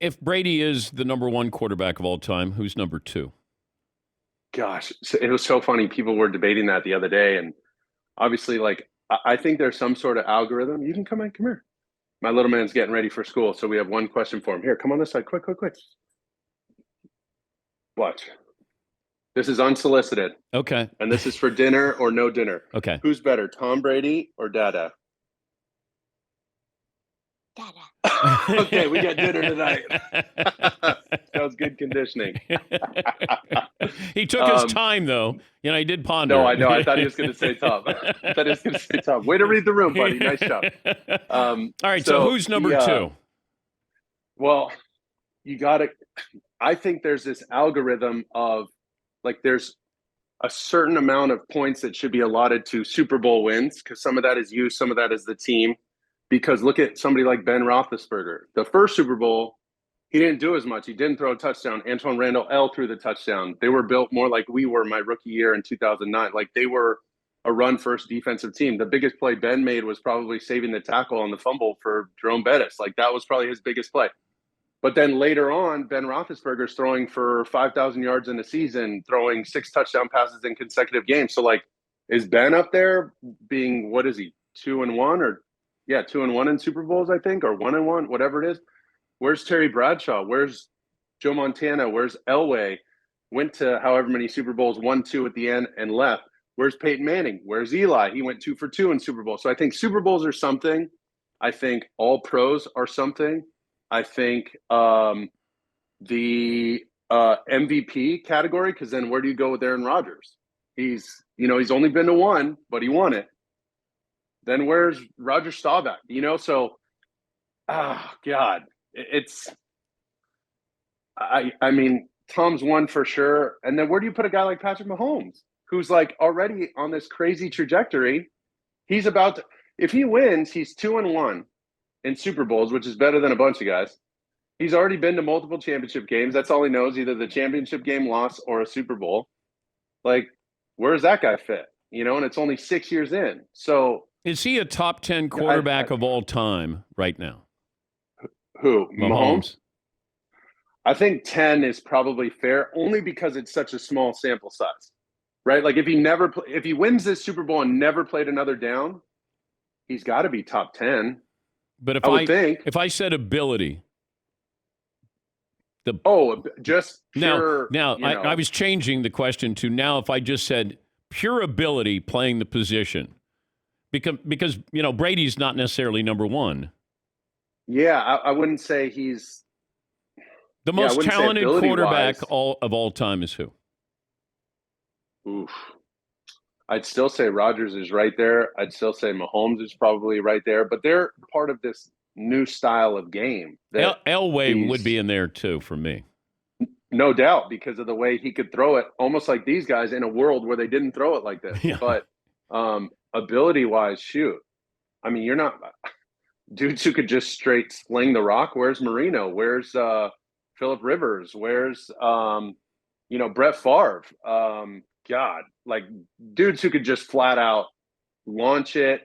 if Brady is the number one quarterback of all time, who's number two? Gosh, it was so funny. People were debating that the other day, and obviously, like I think there's some sort of algorithm. You can come in, come here. My little man's getting ready for school, so we have one question for him. Here, come on this side, quick, quick, quick. Watch. This is unsolicited, Okay. and this is for dinner or no dinner. Okay. Who's better, Tom Brady or Dada? Dada. Okay, we got dinner tonight. That was good conditioning. He took his time, though. He did ponder. No, I know. I thought he was going to say Tom. Way to read the room, buddy. Nice job. All right, so who's number two? Well, you got to – I think there's this algorithm of like there's a certain amount of points that should be allotted to Super Bowl wins because some of that is you, some of that is the team. Because look at somebody like Ben Roethlisberger. The first Super Bowl, he didn't do as much. He didn't throw a touchdown. Antoine Randall L threw the touchdown. They were built more like we were my rookie year in 2009. Like they were a run-first defensive team. The biggest play Ben made was probably saving the tackle on the fumble for Jerome Bettis. Like that was probably his biggest play. But then later on, Ben Roethlisberger's throwing for 5,000 yards in a season, throwing 6 touchdown passes in consecutive games. So like, is Ben up there being, what is he, 2-1 or – yeah, 2-1 in Super Bowls, I think, or 1-1, whatever it is. Where's Terry Bradshaw? Where's Joe Montana? Where's Elway? Went to however many Super Bowls, 1-2 at the end and left. Where's Peyton Manning? Where's Eli? He went 2 for 2 in Super Bowl. So I think Super Bowls are something. I think all pros are something. I think the MVP category, because then where do you go with Aaron Rodgers? He's only been to one, but he won it. Then where's Roger Staubach? So, God, I mean, Tom's one for sure. And then where do you put a guy like Patrick Mahomes, who's like already on this crazy trajectory? He's about to, if he wins, he's 2-1 in Super Bowls, which is better than a bunch of guys. He's already been to multiple championship games. That's all he knows, either the championship game loss or a Super Bowl. Like, where does that guy fit? And it's only 6 years in. So, is he a top 10 quarterback of all time right now? Who? Mahomes? I think 10 is probably fair, only because it's such a small sample size, right? Like if he wins this Super Bowl and never played another down, he's got to be top 10. But if I said ability, just pure. Now I was changing the question to now. If I just said pure ability playing the position. Because Brady's not necessarily number one. Yeah, I wouldn't say he's the most talented quarterback of all time is who? Oof. I'd still say Rodgers is right there. I'd still say Mahomes is probably right there. But they're part of this new style of game. Elway would be in there too for me. No doubt, because of the way he could throw it, almost like these guys in a world where they didn't throw it like this. Yeah. But ability-wise, shoot. I mean, you're not dudes who could just straight sling the rock. Where's Marino? Where's Phillip Rivers? Where's Brett Favre? God, like dudes who could just flat out launch it,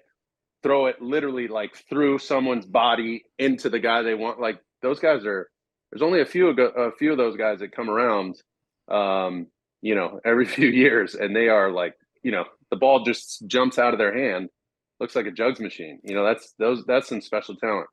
throw it literally like through someone's body into the guy they want. Like those guys there's only a few of those guys that come around, every few years, and they are like, the ball just jumps out of their hand, looks like a jugs machine. That's some special talent.